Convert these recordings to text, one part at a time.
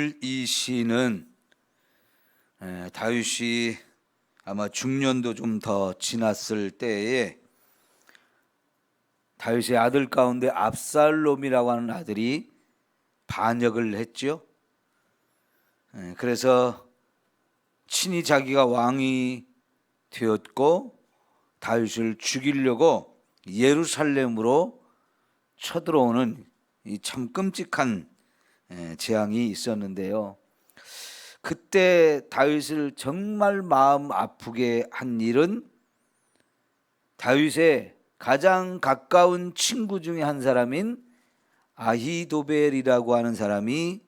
이 시는 다윗이 아마 중년도 좀 더 지났을 때에 다윗의 아들 가운데 압살롬이라고 하는 아들이 반역을 했죠. 그래서 친히 자기가 왕이 되었고 다윗을 죽이려고 예루살렘으로 쳐들어오는 이 참 끔찍한 재앙이 있었는데요. 그때 다윗을 정말 마음 아프게 한 일은 다윗의 가장 가까운 친구 중에 한 사람인 아히도벨이라고 하는 사람이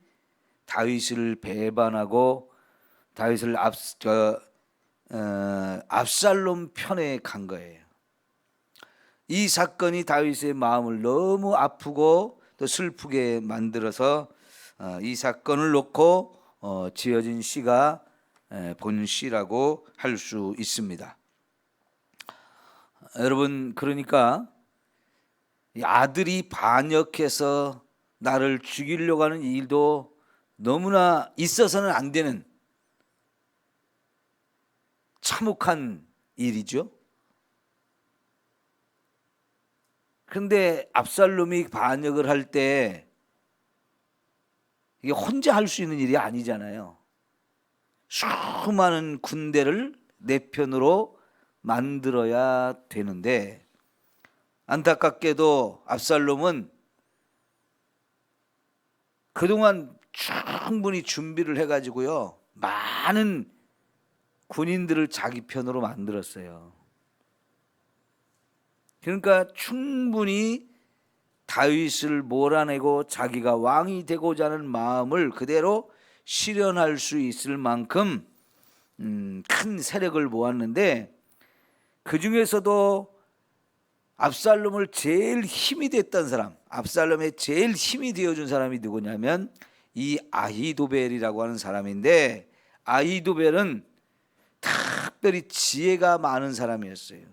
다윗을 배반하고 다윗을 압살롬 편에 간 거예요. 이 사건이 다윗의 마음을 너무 아프고 또 슬프게 만들어서 이 사건을 놓고 지어진 시가 본시라고 할 수 있습니다. 여러분, 그러니까 아들이 반역해서 나를 죽이려고 하는 일도 너무나 있어서는 안 되는 참혹한 일이죠. 그런데 압살롬이 반역을 할 때 이게 혼자 할 수 있는 일이 아니잖아요. 수많은 군대를 내 편으로 만들어야 되는데, 안타깝게도 압살롬은 그동안 충분히 준비를 해가지고요, 많은 군인들을 자기 편으로 만들었어요. 그러니까 충분히 다윗을 몰아내고 자기가 왕이 되고자 하는 마음을 그대로 실현할 수 있을 만큼 큰 세력을 모았는데, 그 중에서도 압살롬을 제일 힘이 됐던 사람, 압살롬의 제일 힘이 되어준 사람이 누구냐면 이 아히도벨이라고 하는 사람인데, 아히도벨은 특별히 지혜가 많은 사람이었어요.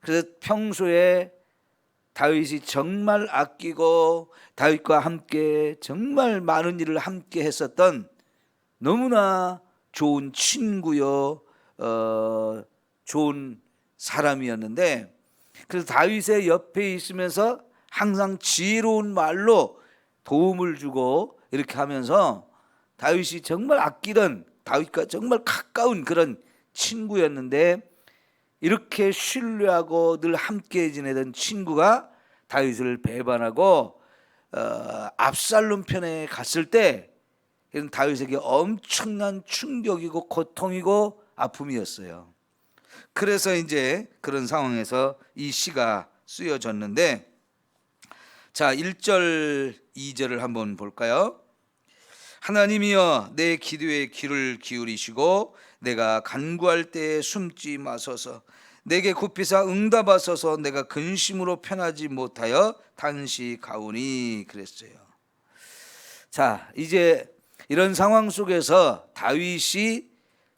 그래서 평소에 다윗이 정말 아끼고 다윗과 함께 정말 많은 일을 함께 했었던 너무나 좋은 친구요, 좋은 사람이었는데, 그래서 다윗의 옆에 있으면서 항상 지혜로운 말로 도움을 주고 이렇게 하면서 다윗이 정말 아끼던, 다윗과 정말 가까운 그런 친구였는데, 이렇게 신뢰하고 늘 함께 지내던 친구가 다윗을 배반하고 압살롬 편에 갔을 때, 이건 다윗에게 엄청난 충격이고 고통이고 아픔이었어요. 그래서 이제 그런 상황에서 이 시가 쓰여졌는데, 자, 1절 2절을 한번 볼까요? 하나님이여, 내 기도에 귀를 기울이시고 내가 간구할 때에 숨지 마소서. 내게 굽히사 응답하소서. 내가 근심으로 편하지 못하여 단식하오니. 그랬어요. 자, 이제 이런 상황 속에서 다윗이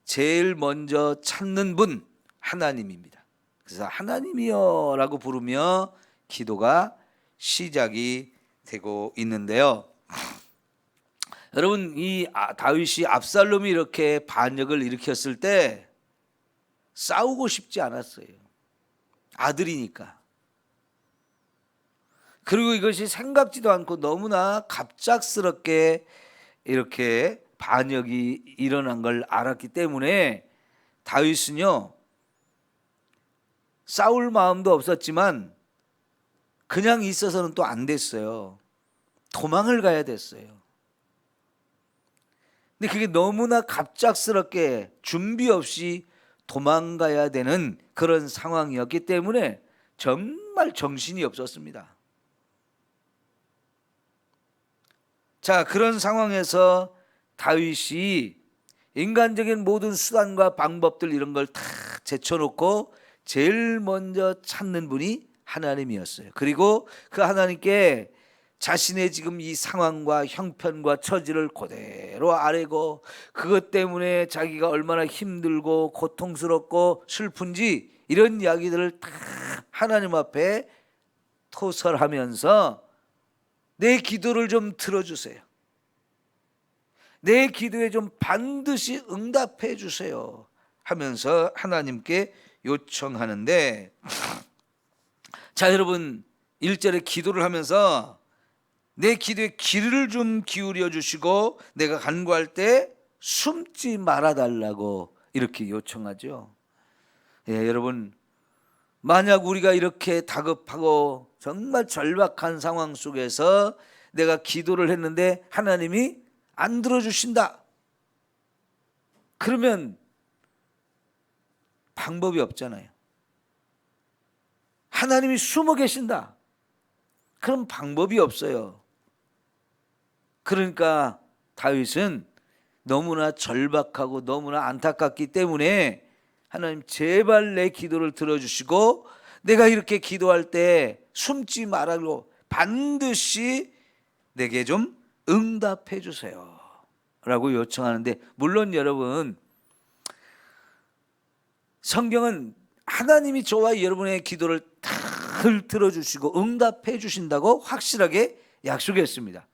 제일 먼저 찾는 분, 하나님입니다. 그래서 하나님이여 라고 부르며 기도가 시작이 되고 있는데요. 여러분, 이 다윗이 압살롬이 이렇게 반역을 일으켰을 때 싸우고 싶지 않았어요. 아들이니까. 그리고 이것이 생각지도 않고 너무나 갑작스럽게 이렇게 반역이 일어난 걸 알았기 때문에 다윗은요, 싸울 마음도 없었지만 그냥 있어서는 또 안 됐어요. 도망을 가야 됐어요. 근데 그게 너무나 갑작스럽게 준비 없이 도망가야 되는 그런 상황이었기 때문에 정말 정신이 없었습니다. 자, 그런 상황에서 다윗이 인간적인 모든 수단과 방법들 이런 걸 다 제쳐놓고 제일 먼저 찾는 분이 하나님이었어요. 그리고 그 하나님께 자신의 지금 이 상황과 형편과 처지를 그대로 아뢰고, 그것 때문에 자기가 얼마나 힘들고 고통스럽고 슬픈지 이런 이야기들을 다 하나님 앞에 토설하면서 내 기도를 좀 들어주세요. 내 기도에 좀 반드시 응답해 주세요 하면서 하나님께 요청하는데, 자 여러분, 1절에 기도를 하면서 내 기도에 귀를 좀 기울여 주시고 내가 간구할 때 숨지 말아 달라고 이렇게 요청하죠. 예, 여러분, 만약 우리가 이렇게 다급하고 정말 절박한 상황 속에서 내가 기도를 했는데 하나님이 안 들어주신다, 그러면 방법이 없잖아요. 하나님이 숨어 계신다, 그럼 방법이 없어요. 그러니까 다윗은 너무나 절박하고 너무나 안타깝기 때문에 하나님 제발 내 기도를 들어주시고 내가 이렇게 기도할 때 숨지 말라고 반드시 내게 좀 응답해 주세요 라고 요청하는데, 물론 여러분, 성경은 하나님이 저와 여러분의 기도를 다 들어주시고 응답해 주신다고 확실하게 약속했습니다.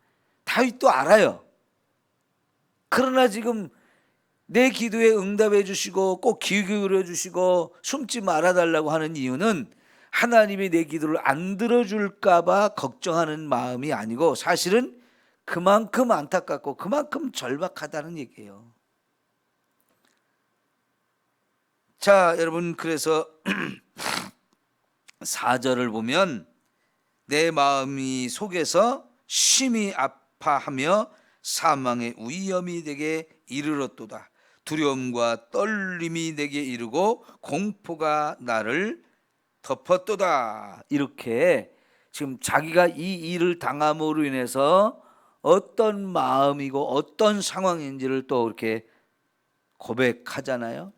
다윗도 알아요. 그러나 지금 내 기도에 응답해 주시고 꼭 귀 기울여 주시고 숨지 말아달라고 하는 이유는 하나님이 내 기도를 안 들어줄까 봐 걱정하는 마음이 아니고 사실은 그만큼 안타깝고 그만큼 절박하다는 얘기예요. 자 여러분, 그래서 4절을 보면 내 마음이 속에서 심히 아파하며 사망의 위험이 내게 이르렀도다. 두려움과 떨림이 내게 이르고 공포가 나를 덮었도다. 이렇게 지금 자기가 이 일을 당함으로 인해서 어떤 마음이고 어떤 상황인지를 또 이렇게 고백하잖아요.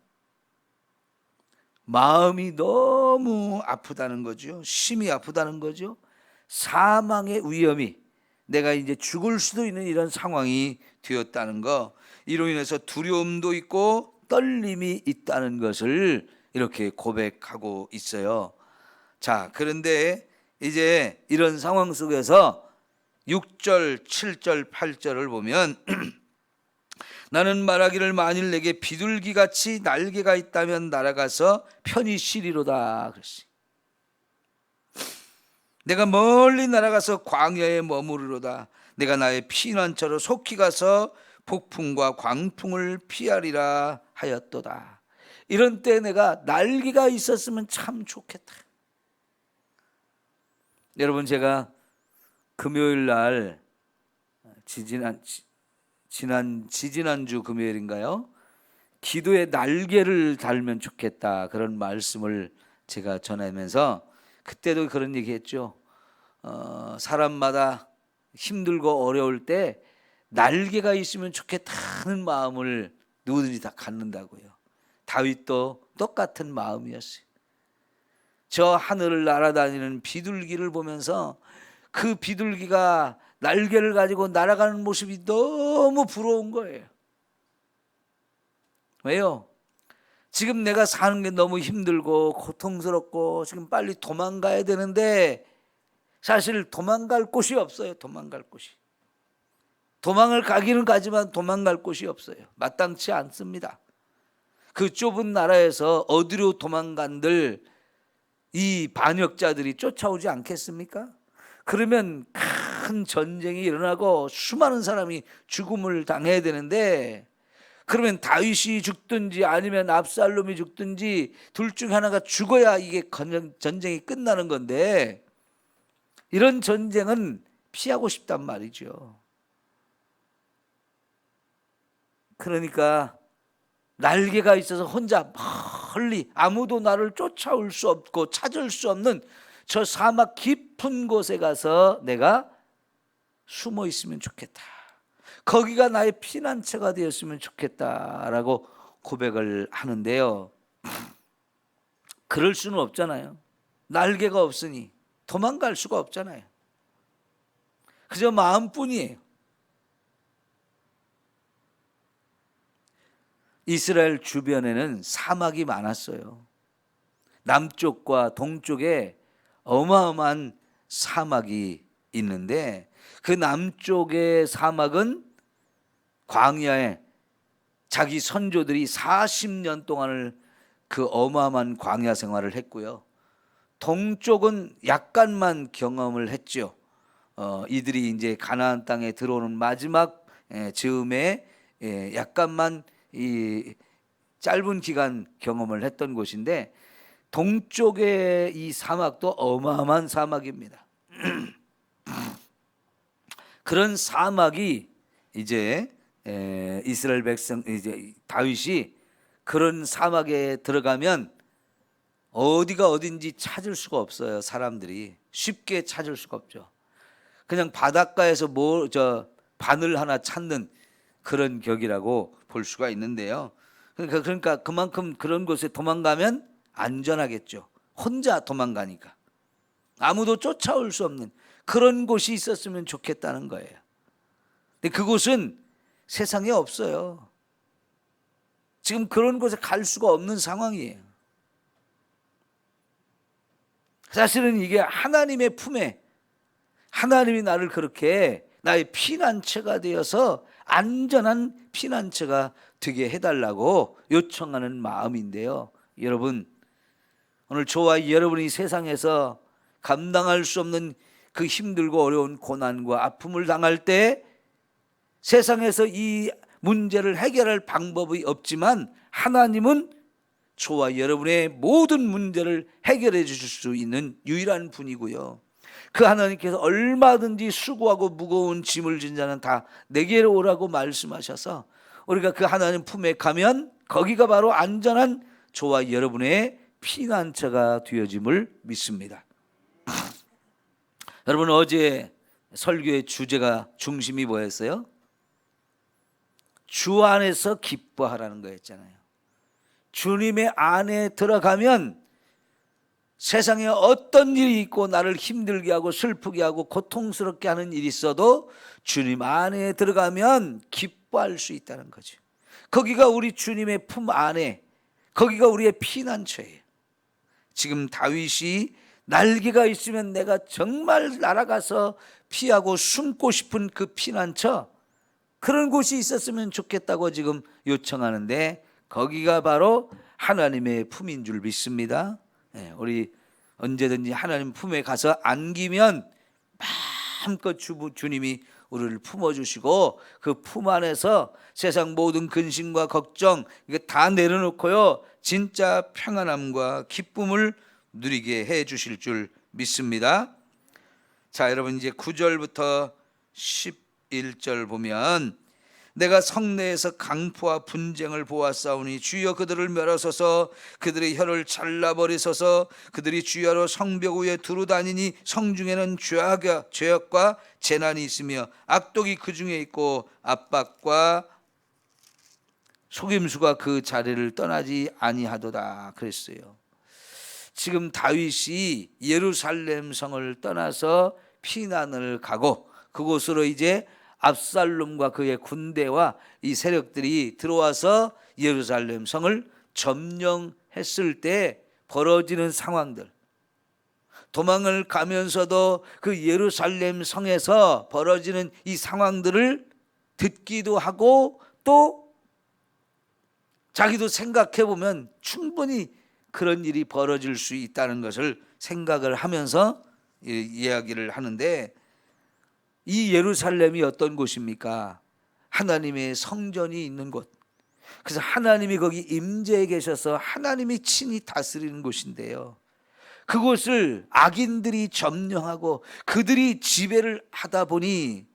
마음이 너무 아프다는 거죠. 심히 아프다는 거죠. 사망의 위험이, 내가 이제 죽을 수도 있는 이런 상황이 되었다는 거, 이로 인해서 두려움도 있고 떨림이 있다는 것을 이렇게 고백하고 있어요. 자, 그런데 이제 이런 상황 속에서 6절, 7절, 8절을 보면 나는 말하기를 만일 내게 비둘기같이 날개가 있다면 날아가서 편히 쉬리로다 그랬어요. 내가 멀리 날아가서 광야에 머무르로다. 내가 나의 피난처로 속히 가서 폭풍과 광풍을 피하리라 하였도다. 이런 때 내가 날개가 있었으면 참 좋겠다. 여러분, 제가 금요일 날 지지난주 금요일인가요? 기도에 날개를 달면 좋겠다, 그런 말씀을 제가 전하면서 그때도 그런 얘기했죠. 사람마다 힘들고 어려울 때 날개가 있으면 좋겠다는 마음을 누구든지 다 갖는다고요. 다윗도 똑같은 마음이었어요. 저 하늘을 날아다니는 비둘기를 보면서 그 비둘기가 날개를 가지고 날아가는 모습이 너무 부러운 거예요. 왜요? 지금 내가 사는 게 너무 힘들고 고통스럽고 지금 빨리 도망가야 되는데 사실 도망갈 곳이 없어요. 도망갈 곳이. 도망을 가기는 가지만 도망갈 곳이 없어요. 마땅치 않습니다. 그 좁은 나라에서 어디로 도망간들 이 반역자들이 쫓아오지 않겠습니까? 그러면 큰 전쟁이 일어나고 수많은 사람이 죽음을 당해야 되는데, 그러면 다윗이 죽든지 아니면 압살롬이 죽든지 둘 중 하나가 죽어야 이게 전쟁이 끝나는 건데, 이런 전쟁은 피하고 싶단 말이죠. 그러니까 날개가 있어서 혼자 멀리 아무도 나를 쫓아올 수 없고 찾을 수 없는 저 사막 깊은 곳에 가서 내가 숨어 있으면 좋겠다. 거기가 나의 피난처가 되었으면 좋겠다라고 고백을 하는데요. 그럴 수는 없잖아요. 날개가 없으니 도망갈 수가 없잖아요. 그저 마음뿐이에요. 이스라엘 주변에는 사막이 많았어요. 남쪽과 동쪽에 어마어마한 사막이 있는데 그 남쪽의 사막은 광야에 자기 선조들이 40년 동안을 그 어마어마한 광야 생활을 했고요. 동쪽은 약간만 경험을 했죠. 이들이 이제 가나안 땅에 들어오는 마지막 즈음에 약간만 이 짧은 기간 경험을 했던 곳인데, 동쪽의 이 사막도 어마어마한 사막입니다. 그런 사막이 이제 이스라엘 백성, 이제 다윗이 그런 사막에 들어가면 어디가 어딘지 찾을 수가 없어요. 사람들이 쉽게 찾을 수가 없죠. 그냥 바닷가에서 바늘 하나 찾는 그런 격이라고 볼 수가 있는데요. 그러니까 그만큼 그런 곳에 도망가면 안전하겠죠. 혼자 도망가니까 아무도 쫓아올 수 없는 그런 곳이 있었으면 좋겠다는 거예요. 근데 그곳은 세상에 없어요. 지금 그런 곳에 갈 수가 없는 상황이에요. 사실은 이게 하나님의 품에, 하나님이 나를 그렇게 나의 피난처가 되어서 안전한 피난처가 되게 해달라고 요청하는 마음인데요. 여러분, 오늘 저와 여러분이 세상에서 감당할 수 없는 그 힘들고 어려운 고난과 아픔을 당할 때 세상에서 이 문제를 해결할 방법이 없지만 하나님은 저와 여러분의 모든 문제를 해결해 주실 수 있는 유일한 분이고요. 그 하나님께서 얼마든지 수고하고 무거운 짐을 진 자는 다 내게로 오라고 말씀하셔서 우리가 그 하나님 품에 가면 거기가 바로 안전한 저와 여러분의 피난처가 되어짐을 믿습니다. 여러분, 어제 설교의 주제가 중심이 뭐였어요? 주 안에서 기뻐하라는 거였잖아요. 주님의 안에 들어가면 세상에 어떤 일이 있고 나를 힘들게 하고 슬프게 하고 고통스럽게 하는 일이 있어도 주님 안에 들어가면 기뻐할 수 있다는 거죠. 거기가 우리 주님의 품 안에, 거기가 우리의 피난처예요. 지금 다윗이 날개가 있으면 내가 정말 날아가서 피하고 숨고 싶은 그 피난처, 그런 곳이 있었으면 좋겠다고 지금 요청하는데 거기가 바로 하나님의 품인 줄 믿습니다. 우리 언제든지 하나님 품에 가서 안기면 마음껏 주님이 우리를 품어주시고 그 품 안에서 세상 모든 근심과 걱정 이거 다 내려놓고요, 진짜 평안함과 기쁨을 누리게 해 주실 줄 믿습니다. 자, 여러분, 이제 9절부터 11절 보면 내가 성내에서 강포와 분쟁을 보았사오니 주여 그들을 멸하소서. 그들의 혀를 잘라버리소서. 그들이 주야로 성벽 위에 두루다니니 성중에는 죄악과 재난이 있으며 악독이 그 중에 있고 압박과 속임수가 그 자리를 떠나지 아니하도다 그랬어요. 지금 다윗이 예루살렘 성을 떠나서 피난을 가고 그곳으로 이제 압살롬과 그의 군대와 이 세력들이 들어와서 예루살렘 성을 점령했을 때 벌어지는 상황들, 도망을 가면서도 그 예루살렘 성에서 벌어지는 이 상황들을 듣기도 하고 또 자기도 생각해 보면 충분히 그런 일이 벌어질 수 있다는 것을 생각을 하면서 이야기를 하는데, 이 예루살렘이 어떤 곳입니까? 하나님의 성전이 있는 곳. 그래서 하나님이 거기 임재해 계셔서 하나님이 친히 다스리는 곳인데요, 그곳을 악인들이 점령하고 그들이 지배를 하다 보니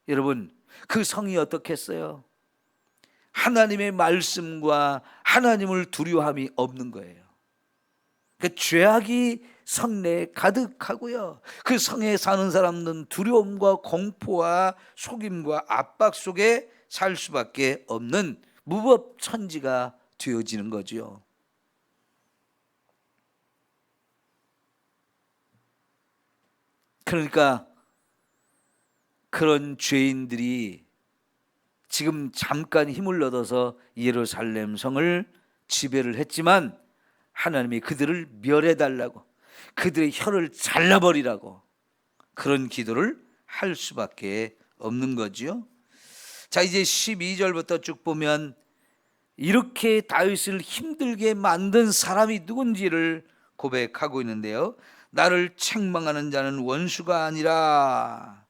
여러분, 그 성이 어떻겠어요? 하나님의 말씀과 하나님을 두려워함이 없는 거예요. 그 죄악이 성내에 가득하고요, 그 성에 사는 사람들은 두려움과 공포와 속임과 압박 속에 살 수밖에 없는 무법천지가 되어지는 거죠. 그러니까 그런 죄인들이 지금 잠깐 힘을 얻어서 예루살렘 성을 지배를 했지만 하나님이 그들을 멸해달라고, 그들의 혀를 잘라버리라고 그런 기도를 할 수밖에 없는 거지요. 자, 이제 12절부터 쭉 보면 이렇게 다윗을 힘들게 만든 사람이 누군지를 고백하고 있는데요. 나를 책망하는 자는 원수가 아니라,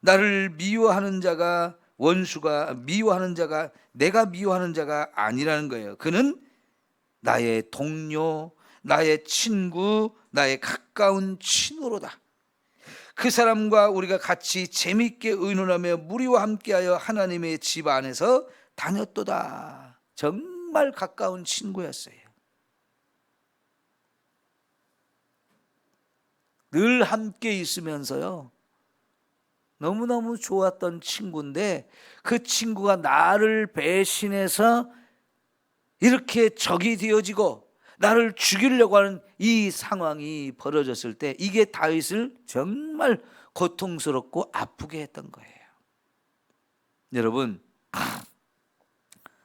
나를 미워하는 자가 미워하는 자가 내가 미워하는 자가 아니라는 거예요. 그는 나의 동료, 나의 친구, 나의 가까운 친구로다. 그 사람과 우리가 같이 재밌게 의논하며 무리와 함께하여 하나님의 집 안에서 다녔도다. 정말 가까운 친구였어요. 늘 함께 있으면서요, 너무너무 좋았던 친구인데 그 친구가 나를 배신해서 이렇게 적이 되어지고 나를 죽이려고 하는 이 상황이 벌어졌을 때 이게 다윗을 정말 고통스럽고 아프게 했던 거예요. 여러분,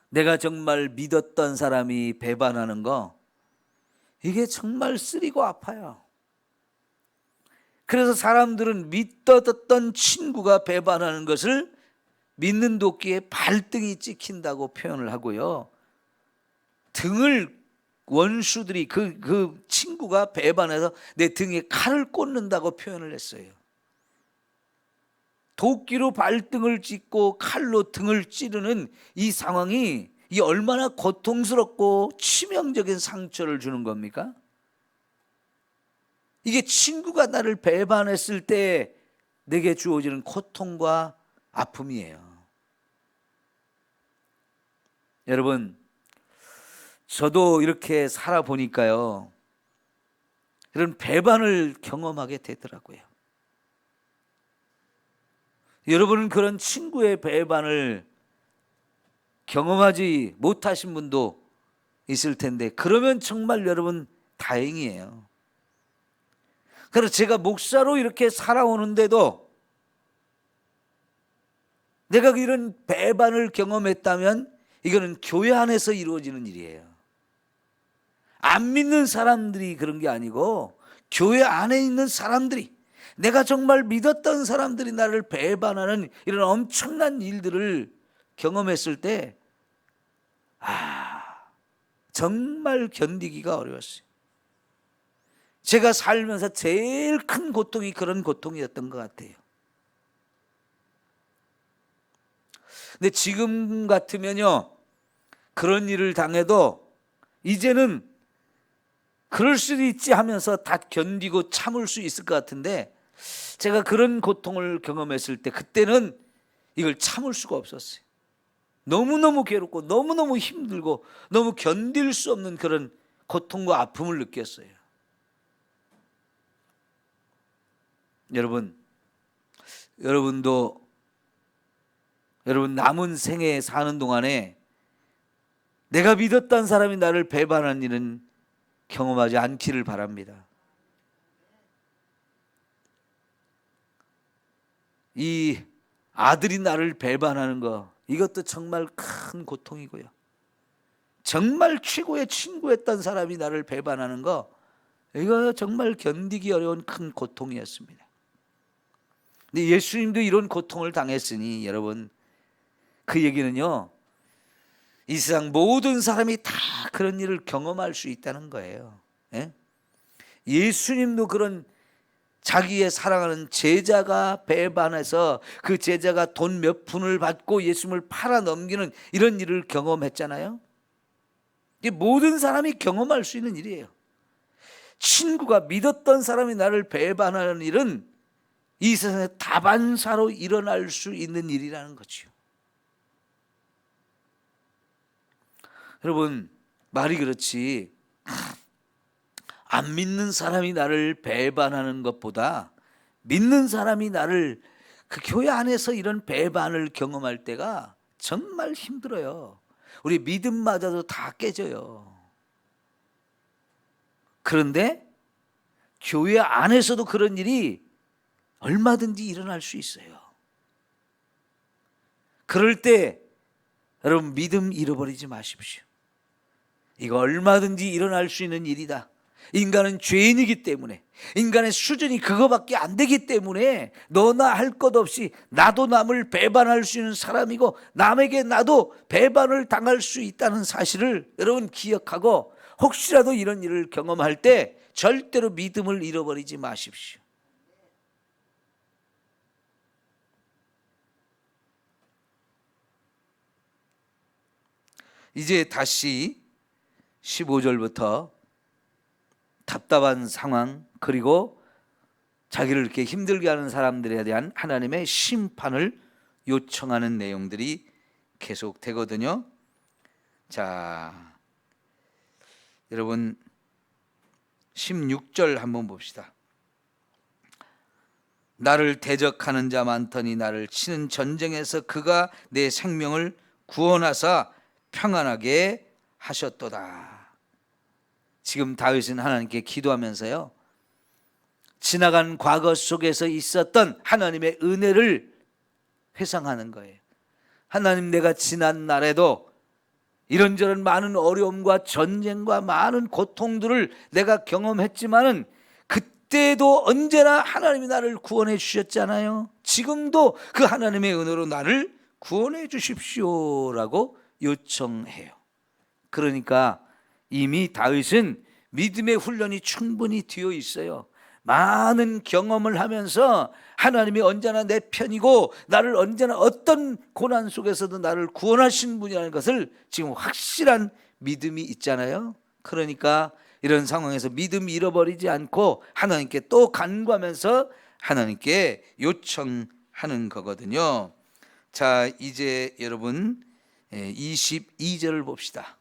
내가 정말 믿었던 사람이 배반하는 거, 이게 정말 쓰리고 아파요. 그래서 사람들은 믿었던 친구가 배반하는 것을 믿는 도끼에 발등이 찍힌다고 표현을 하고요, 등을 원수들이 그 친구가 배반해서 내 등에 칼을 꽂는다고 표현을 했어요. 도끼로 발등을 찢고 칼로 등을 찌르는 이 상황이 이 얼마나 고통스럽고 치명적인 상처를 주는 겁니까? 이게 친구가 나를 배반했을 때 내게 주어지는 고통과 아픔이에요. 여러분, 저도 이렇게 살아보니까요, 이런 배반을 경험하게 되더라고요. 여러분은 그런 친구의 배반을 경험하지 못하신 분도 있을 텐데, 그러면 정말 여러분 다행이에요. 그래서 제가 목사로 이렇게 살아오는데도 내가 이런 배반을 경험했다면 이거는 교회 안에서 이루어지는 일이에요. 안 믿는 사람들이 그런 게 아니고 교회 안에 있는 사람들이, 내가 정말 믿었던 사람들이 나를 배반하는 이런 엄청난 일들을 경험했을 때 정말 견디기가 어려웠어요. 제가 살면서 제일 큰 고통이 그런 고통이었던 것 같아요. 근데 지금 같으면요, 그런 일을 당해도 이제는 그럴 수도 있지 하면서 다 견디고 참을 수 있을 것 같은데, 제가 그런 고통을 경험했을 때 그때는 이걸 참을 수가 없었어요. 너무너무 괴롭고 너무너무 힘들고 너무 견딜 수 없는 그런 고통과 아픔을 느꼈어요. 여러분도 여러분 남은 생에 사는 동안에 내가 믿었던 사람이 나를 배반하는 일은 경험하지 않기를 바랍니다. 이 아들이 나를 배반하는 거, 이것도 정말 큰 고통이고요, 정말 최고의 친구였던 사람이 나를 배반하는 거, 이거 정말 견디기 어려운 큰 고통이었습니다. 근데 예수님도 이런 고통을 당했으니 여러분, 그 얘기는요, 이 세상 모든 사람이 다 그런 일을 경험할 수 있다는 거예요. 예? 예수님도 그런 자기의 사랑하는 제자가 배반해서 그 제자가 돈 몇 푼을 받고 예수님을 팔아 넘기는 이런 일을 경험했잖아요. 이게 모든 사람이 경험할 수 있는 일이에요. 친구가 믿었던 사람이 나를 배반하는 일은 이 세상에 다반사로 일어날 수 있는 일이라는 거죠. 여러분, 말이 그렇지, 안 믿는 사람이 나를 배반하는 것보다 믿는 사람이 나를, 그 교회 안에서 이런 배반을 경험할 때가 정말 힘들어요. 우리 믿음마저도 다 깨져요. 그런데 교회 안에서도 그런 일이 얼마든지 일어날 수 있어요. 그럴 때 여러분, 믿음 잃어버리지 마십시오. 이거 얼마든지 일어날 수 있는 일이다. 인간은 죄인이기 때문에, 인간의 수준이 그거밖에 안 되기 때문에 너나 할 것 없이 나도 남을 배반할 수 있는 사람이고 남에게 나도 배반을 당할 수 있다는 사실을 여러분 기억하고, 혹시라도 이런 일을 경험할 때 절대로 믿음을 잃어버리지 마십시오. 이제 다시 15절부터 답답한 상황, 그리고 자기를 이렇게 힘들게 하는 사람들에 대한 하나님의 심판을 요청하는 내용들이 계속 되거든요. 자, 여러분 16절 한번 봅시다. 나를 대적하는 자 많더니 나를 치는 전쟁에서 그가 내 생명을 구원하사 평안하게 하셨도다. 지금 다윗은 하나님께 기도하면서요, 지나간 과거 속에서 있었던 하나님의 은혜를 회상하는 거예요. 하나님, 내가 지난 날에도 이런저런 많은 어려움과 전쟁과 많은 고통들을 내가 경험했지만은 그때도 언제나 하나님이 나를 구원해 주셨잖아요. 지금도 그 하나님의 은혜로 나를 구원해 주십시오라고 요청해요. 그러니까 이미 다윗은 믿음의 훈련이 충분히 되어 있어요. 많은 경험을 하면서 하나님이 언제나 내 편이고 나를 언제나 어떤 고난 속에서도 나를 구원하신 분이라는 것을 지금 확실한 믿음이 있잖아요. 그러니까 이런 상황에서 믿음 잃어버리지 않고 하나님께 또 간구하면서 하나님께 요청하는 거거든요. 자, 이제 여러분 22절을 봅시다.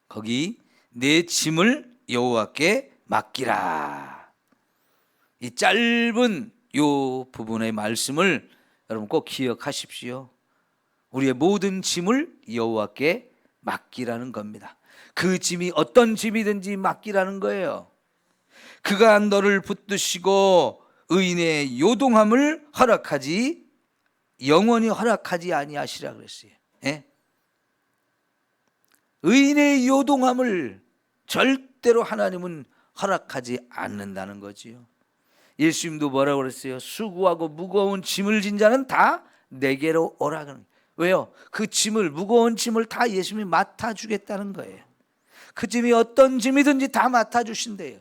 거기 내 짐을 여호와께 맡기라. 이 짧은 요 부분의 말씀을 여러분 꼭 기억하십시오. 우리의 모든 짐을 여호와께 맡기라는 겁니다. 그 짐이 어떤 짐이든지 맡기라는 거예요. 그가 너를 붙드시고 의인의 요동함을 허락하지 영원히 허락하지 아니하시라 그랬어요. 예? 의인의 요동함을 절대로 하나님은 허락하지 않는다는 거지요. 예수님도 뭐라고 그랬어요? 수고하고 무거운 짐을 진 자는 다 내게로 오라. 왜요? 그 짐을, 무거운 짐을 다 예수님이 맡아주겠다는 거예요. 그 짐이 어떤 짐이든지 다 맡아주신대요.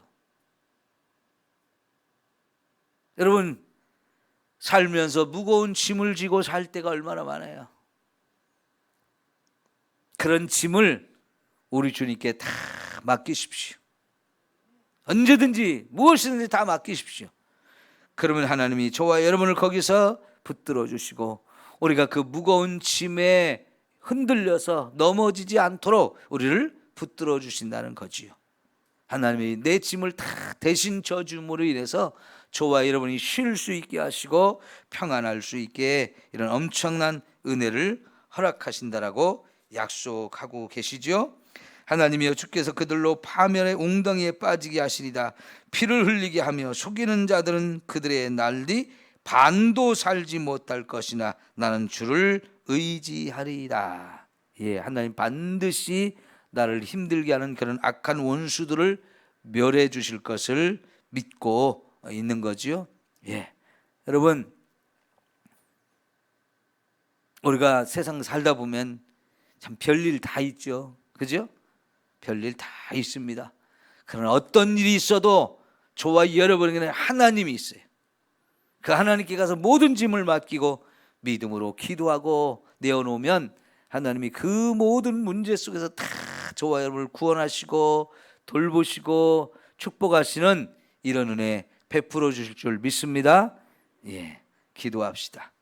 여러분, 살면서 무거운 짐을 지고 살 때가 얼마나 많아요. 그런 짐을 우리 주님께 다 맡기십시오. 언제든지 무엇이든지 다 맡기십시오. 그러면 하나님이 저와 여러분을 거기서 붙들어 주시고 우리가 그 무거운 짐에 흔들려서 넘어지지 않도록 우리를 붙들어 주신다는 거지요. 하나님이 내 짐을 다 대신 져줌으로 인해서 저와 여러분이 쉴 수 있게 하시고 평안할 수 있게 이런 엄청난 은혜를 허락하신다라고 약속하고 계시죠. 하나님이여, 주께서 그들로 파멸의 웅덩이에 빠지게 하시리다. 피를 흘리게 하며 속이는 자들은 그들의 날리 반도 살지 못할 것이나 나는 주를 의지하리이다. 예, 하나님 반드시 나를 힘들게 하는 그런 악한 원수들을 멸해 주실 것을 믿고 있는 거지요. 예, 여러분, 우리가 세상 살다 보면 참 별일 다 있죠. 그죠? 별일 다 있습니다. 그러나 어떤 일이 있어도 저와 여러분에게는 하나님이 있어요. 그 하나님께 가서 모든 짐을 맡기고 믿음으로 기도하고 내어놓으면 하나님이 그 모든 문제 속에서 다 저와 여러분을 구원하시고 돌보시고 축복하시는 이런 은혜 베풀어 주실 줄 믿습니다. 예, 기도합시다.